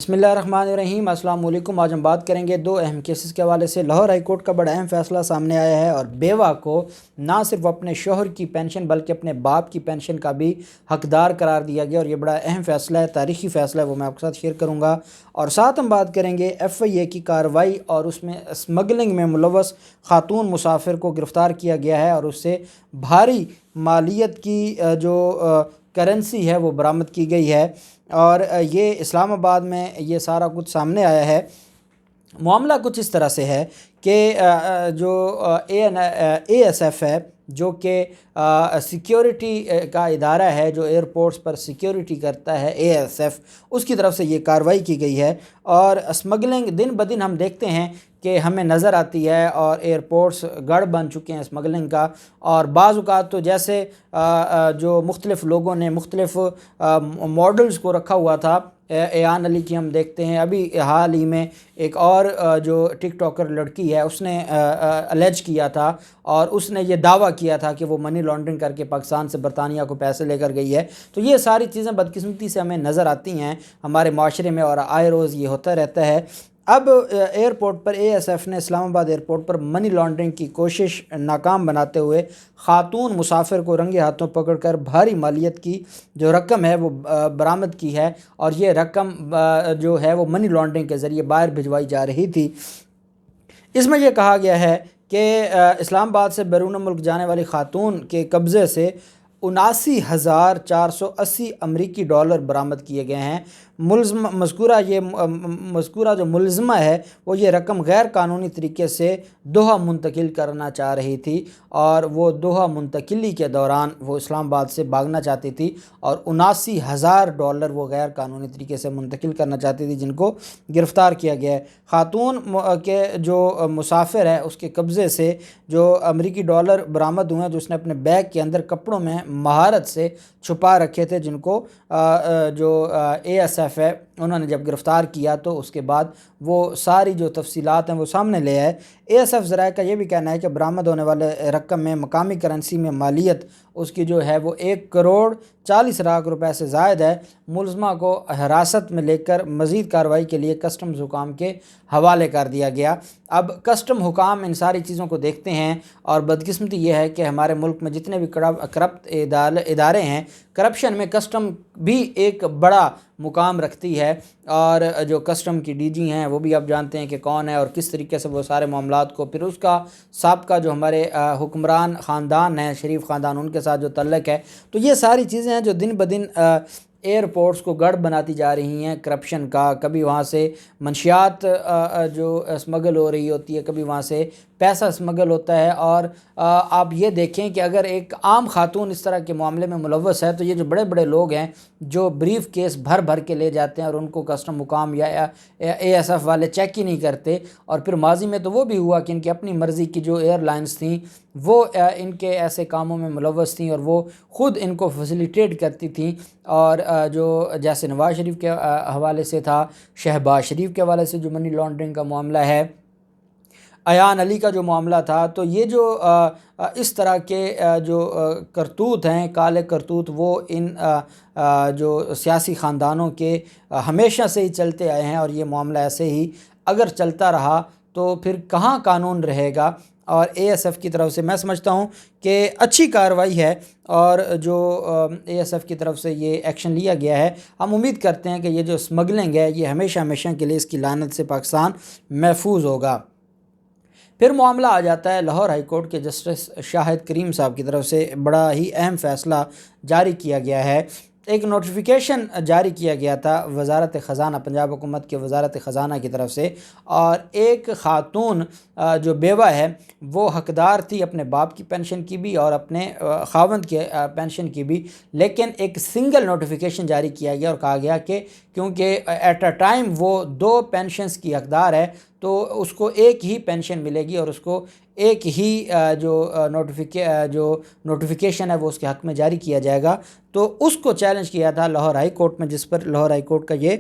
بسم اللہ الرحمن الرحیم۔ السلام علیکم۔ آج ہم بات کریں گے دو اہم کیسز کے حوالے سے۔ لاہور ہائی کورٹ کا بڑا اہم فیصلہ سامنے آیا ہے اور بیوہ کو نہ صرف اپنے شوہر کی پینشن بلکہ اپنے باپ کی پینشن کا بھی حقدار قرار دیا گیا، اور یہ بڑا اہم فیصلہ ہے، تاریخی فیصلہ ہے، وہ میں آپ کے ساتھ شیئر کروں گا۔ اور ساتھ ہم بات کریں گے ایف آئی اے کی کارروائی اور اس میں اسمگلنگ میں ملوث خاتون مسافر کو گرفتار کیا گیا ہے اور اس سے بھاری مالیت کی جو کرنسی ہے وہ برآمد کی گئی ہے، اور یہ اسلام آباد میں یہ سارا کچھ سامنے آیا ہے۔ معاملہ کچھ اس طرح سے ہے کہ جو اے ایس ایف ہے، جو کہ سیکیورٹی کا ادارہ ہے جو ایئرپورٹس پر سیکیورٹی کرتا ہے، اے ایس ایف، اس کی طرف سے یہ کارروائی کی گئی ہے۔ اور اسمگلنگ دن بدن ہم دیکھتے ہیں کہ ہمیں نظر آتی ہے، اور ایئرپورٹس گڑھ بن چکے ہیں اسمگلنگ کا، اور بعض اوقات تو جیسے جو مختلف لوگوں نے مختلف ماڈلز کو رکھا ہوا تھا، ایان علی کی ہم دیکھتے ہیں، ابھی حال ہی میں ایک اور جو ٹک ٹاکر لڑکی ہے اس نے الیج کیا تھا، اور اس نے یہ دعویٰ کیا تھا کہ وہ منی لانڈرنگ کر کے پاکستان سے برطانیہ کو پیسے لے کر گئی ہے۔ تو یہ ساری چیزیں بدقسمتی سے ہمیں نظر آتی ہیں ہمارے معاشرے میں، اور آئے روز یہ ہوتا رہتا ہے۔ اب ایئرپورٹ پر اے ایس ایف نے اسلام آباد ایئرپورٹ پر منی لانڈرنگ کی کوشش ناکام بناتے ہوئے خاتون مسافر کو رنگے ہاتھوں پکڑ کر بھاری مالیت کی جو رقم ہے وہ برآمد کی ہے، اور یہ رقم جو ہے وہ منی لانڈرنگ کے ذریعے باہر بھجوائی جا رہی تھی۔ اس میں یہ کہا گیا ہے کہ اسلام آباد سے بیرون ملک جانے والی خاتون کے قبضے سے 79,480 امریکی ڈالر برآمد کیے گئے ہیں۔ مذکورہ جو ملزمہ ہے وہ یہ رقم غیر قانونی طریقے سے دوحہ منتقل کرنا چاہ رہی تھی، اور وہ دوحہ منتقلی کے دوران وہ اسلام آباد سے بھاگنا چاہتی تھی، اور 79,000 ڈالر وہ غیر قانونی طریقے سے منتقل کرنا چاہتی تھی، جن کو گرفتار کیا گیا ہے۔ خاتون کے جو مسافر ہے اس کے قبضے سے جو امریکی ڈالر برآمد ہوئے ہیں، جو اس نے اپنے بیگ کے اندر کپڑوں میں مہارت سے چھپا رکھے تھے، جن کو جو اے ایس ایف ہے انہوں نے جب گرفتار کیا تو اس کے بعد وہ ساری جو تفصیلات ہیں وہ سامنے لے آئے۔ اے ایس ایف ذرائع کا یہ بھی کہنا ہے کہ برآمد ہونے والے رقم میں مقامی کرنسی میں مالیت اس کی جو ہے وہ 1,40,00,000 روپے سے زائد ہے۔ ملزمہ کو حراست میں لے کر مزید کارروائی کے لیے کسٹمز حکام کے حوالے کر دیا گیا۔ اب کسٹم حکام ان ساری چیزوں کو دیکھتے ہیں، اور بدقسمتی یہ ہے کہ ہمارے ملک میں جتنے بھی کرپٹ ادارے ہیں، کرپشن میں کسٹم بھی ایک بڑا مقام رکھتی ہے، اور جو کسٹم کی ڈی جی ہیں وہ بھی آپ جانتے ہیں کہ کون ہے اور کس طریقے سے وہ سارے معاملات کو، پھر اس کا سابقہ جو ہمارے حکمران خاندان ہیں، شریف خاندان، ان کے ساتھ جو تعلق ہے۔ تو یہ ساری چیزیں ہیں جو دن بدن ایئرپورٹس کو گڑھ بناتی جا رہی ہیں کرپشن کا۔ کبھی وہاں سے منشیات جو اسمگل ہو رہی ہوتی ہے، کبھی وہاں سے پیسہ اسمگل ہوتا ہے، اور آپ یہ دیکھیں کہ اگر ایک عام خاتون اس طرح کے معاملے میں ملوث ہے تو یہ جو بڑے بڑے لوگ ہیں جو بریف کیس بھر بھر کے لے جاتے ہیں، اور ان کو کسٹم حکام یا اے ایس ایف والے چیک ہی نہیں کرتے، اور پھر ماضی میں تو وہ بھی ہوا کہ ان کی اپنی مرضی کی جو ایئر لائنز تھیں وہ ان کے ایسے کاموں میں ملوث تھیں، اور وہ خود ان کو فیسیلیٹیٹ کرتی تھیں، اور جو جیسے نواز شریف کے حوالے سے تھا، شہباز شریف کے حوالے سے جو منی لانڈرنگ کا معاملہ ہے، ایان علی کا جو معاملہ تھا، تو یہ جو اس طرح کے جو کرتوت ہیں، کالے کرتوت، وہ ان جو سیاسی خاندانوں کے ہمیشہ سے ہی چلتے آئے ہیں، اور یہ معاملہ ایسے ہی اگر چلتا رہا تو پھر کہاں قانون رہے گا۔ اور اے ایس ایف کی طرف سے میں سمجھتا ہوں کہ اچھی کارروائی ہے، اور جو اے ایس ایف کی طرف سے یہ ایکشن لیا گیا ہے، ہم امید کرتے ہیں کہ یہ جو اسمگلنگ ہے یہ ہمیشہ ہمیشہ کے لیے اس کی لعنت سے پاکستان محفوظ ہوگا۔ پھر معاملہ آ جاتا ہے لاہور ہائی کورٹ کے جسٹس شاہد کریم صاحب کی طرف سے بڑا ہی اہم فیصلہ جاری کیا گیا ہے۔ ایک نوٹیفیکیشن جاری کیا گیا تھا وزارت خزانہ، پنجاب حکومت کے وزارت خزانہ کی طرف سے، اور ایک خاتون جو بیوہ ہے وہ حقدار تھی اپنے باپ کی پینشن کی بھی اور اپنے خاوند کے پینشن کی بھی، لیکن ایک سنگل نوٹیفیکیشن جاری کیا گیا اور کہا گیا کہ کیونکہ ایٹ اے ٹائم وہ 2 پینشنز کی حقدار ہے تو اس کو ایک ہی پینشن ملے گی، اور اس کو ایک ہی جو نوٹیفیکیشن ہے وہ اس کے حق میں جاری کیا جائے گا۔ تو اس کو چیلنج کیا تھا لاہور ہائی کورٹ میں، جس پر لاہور ہائی کورٹ کا یہ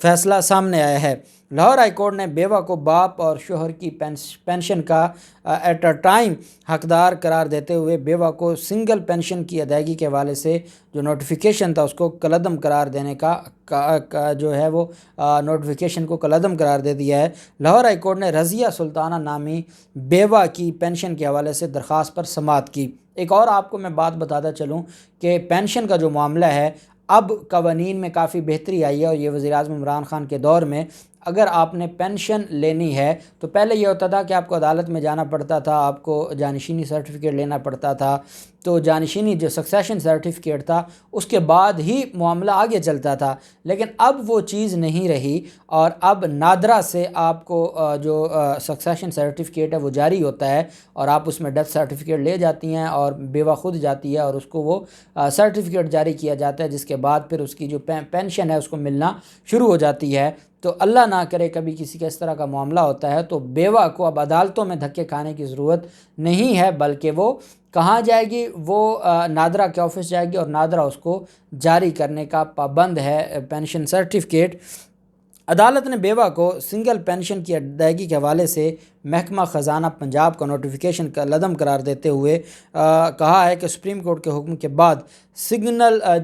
فیصلہ سامنے آیا ہے۔ لاہور ہائی کورٹ نے بیوہ کو باپ اور شوہر کی پینشن کا ایٹ اے ٹائم حقدار قرار دیتے ہوئے بیوہ کو سنگل پینشن کی ادائیگی کے حوالے سے جو نوٹیفیکیشن تھا اس کو کالعدم قرار دینے کا جو ہے وہ نوٹیفیکیشن کو کالعدم قرار دے دیا ہے۔ لاہور ہائی کورٹ نے رضیہ سلطانہ نامی بیوہ کی پینشن کے حوالے سے درخواست پر سماعت کی۔ ایک اور آپ کو میں بات بتاتا چلوں کہ پینشن کا جو معاملہ ہے اب قوانین میں کافی بہتری آئی ہے، اور یہ وزیر اعظم عمران خان کے دور میں اگر آپ نے پینشن لینی ہے تو پہلے یہ ہوتا تھا کہ آپ کو عدالت میں جانا پڑتا تھا، آپ کو جانشینی سرٹیفکیٹ لینا پڑتا تھا، تو جانشینی جو سکسیشن سرٹیفکیٹ تھا اس کے بعد ہی معاملہ آگے چلتا تھا، لیکن اب وہ چیز نہیں رہی، اور اب نادرا سے آپ کو جو سکسیشن سرٹیفکیٹ ہے وہ جاری ہوتا ہے، اور آپ اس میں ڈیتھ سرٹیفکیٹ لے جاتی ہیں اور بیوہ خود جاتی ہے اور اس کو وہ سرٹیفکیٹ جاری کیا جاتا ہے، جس کے بعد پھر اس کی جو پینشن ہے اس کو ملنا شروع ہو جاتی ہے۔ تو اللہ نہ کرے کبھی کسی کا اس طرح کا معاملہ ہوتا ہے تو بیوہ کو اب عدالتوں میں دھکے کھانے کی ضرورت نہیں ہے، بلکہ وہ کہاں جائے گی؟ وہ نادرا کے آفس جائے گی اور نادرا اس کو جاری کرنے کا پابند ہے پینشن سرٹیفکیٹ۔ عدالت نے بیوہ کو سنگل پینشن کی ادائیگی کے حوالے سے محکمہ خزانہ پنجاب کا نوٹیفیکیشن کا لدم قرار دیتے ہوئے کہا ہے کہ سپریم کورٹ کے حکم کے بعد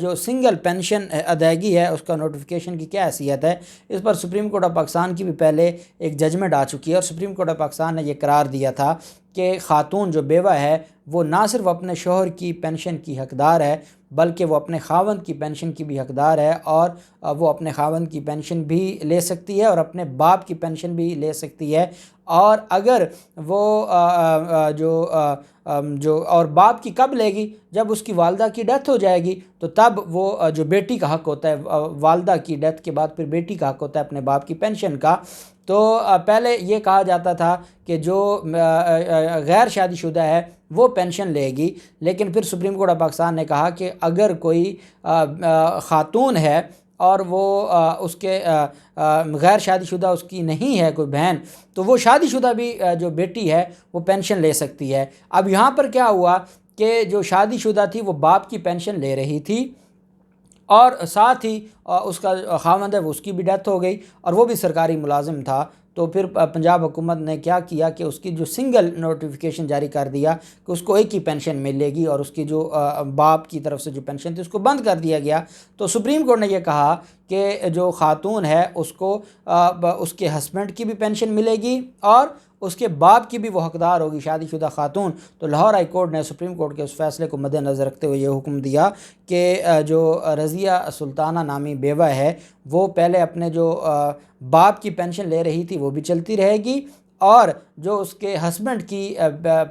جو سنگل پینشن ادائیگی ہے اس کا نوٹیفیکیشن کی کیا حیثیت ہے۔ اس پر سپریم کورٹ آف پاکستان کی بھی پہلے ایک ججمنٹ آ چکی ہے، اور سپریم کورٹ آف پاکستان نے یہ قرار دیا تھا کہ خاتون جو بیوہ ہے وہ نہ صرف اپنے شوہر کی پینشن کی حقدار ہے بلکہ وہ اپنے خاوند کی پینشن کی بھی حقدار ہے، اور وہ اپنے خاوند کی پینشن بھی لے سکتی ہے اور اپنے باپ کی پینشن بھی لے سکتی ہے، اور اگر وہ جو اور باپ کی کب لے گی؟ جب اس کی والدہ کی ڈیتھ ہو جائے گی تو تب وہ جو بیٹی کا حق ہوتا ہے، والدہ کی ڈیتھ کے بعد پھر بیٹی کا حق ہوتا ہے اپنے باپ کی پینشن کا۔ تو پہلے یہ کہا جاتا تھا کہ جو غیر شادی شدہ ہے وہ پینشن لے گی، لیکن پھر سپریم کورٹ آف پاکستان نے کہا کہ اگر کوئی خاتون ہے اور وہ اس کے غیر شادی شدہ اس کی نہیں ہے کوئی بہن، تو وہ شادی شدہ بھی جو بیٹی ہے وہ پینشن لے سکتی ہے۔ اب یہاں پر کیا ہوا کہ جو شادی شدہ تھی وہ باپ کی پینشن لے رہی تھی، اور ساتھ ہی اس کا خاوند ہے وہ اس کی بھی ڈیتھ ہو گئی اور وہ بھی سرکاری ملازم تھا، تو پھر پنجاب حکومت نے کیا کیا کہ اس کی جو سنگل نوٹیفیکیشن جاری کر دیا کہ اس کو ایک ہی پینشن ملے گی، اور اس کی جو باپ کی طرف سے جو پینشن تھی اس کو بند کر دیا گیا۔ تو سپریم کورٹ نے یہ کہا کہ جو خاتون ہے اس کو اس کے ہسبینڈ کی بھی پینشن ملے گی اور اس کے باپ کی بھی وہ حقدار ہوگی، شادی شدہ خاتون۔ تو لاہور ہائی کورٹ نے سپریم کورٹ کے اس فیصلے کو مد نظر رکھتے ہوئے یہ حکم دیا کہ جو رضیہ سلطانہ نامی بیوہ ہے وہ پہلے اپنے جو باپ کی پینشن لے رہی تھی وہ بھی چلتی رہے گی، اور جو اس کے ہسبینڈ کی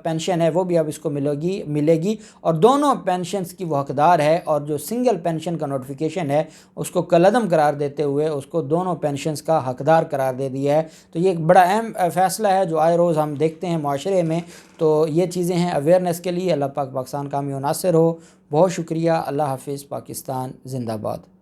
پینشن ہے وہ بھی اب اس کو ملے گی، اور دونوں پینشنز کی وہ حقدار ہے، اور جو سنگل پینشن کا نوٹیفیکیشن ہے اس کو کالعدم قرار دیتے ہوئے اس کو دونوں پینشنز کا حقدار قرار دے دیا ہے۔ تو یہ ایک بڑا اہم فیصلہ ہے جو آئے روز ہم دیکھتے ہیں معاشرے میں، تو یہ چیزیں ہیں اویئرنیس کے لیے۔ اللہ پاک پاکستان کامیاب و ناصر ہو۔ بہت شکریہ۔ اللہ حافظ۔ پاکستان زندہ باد۔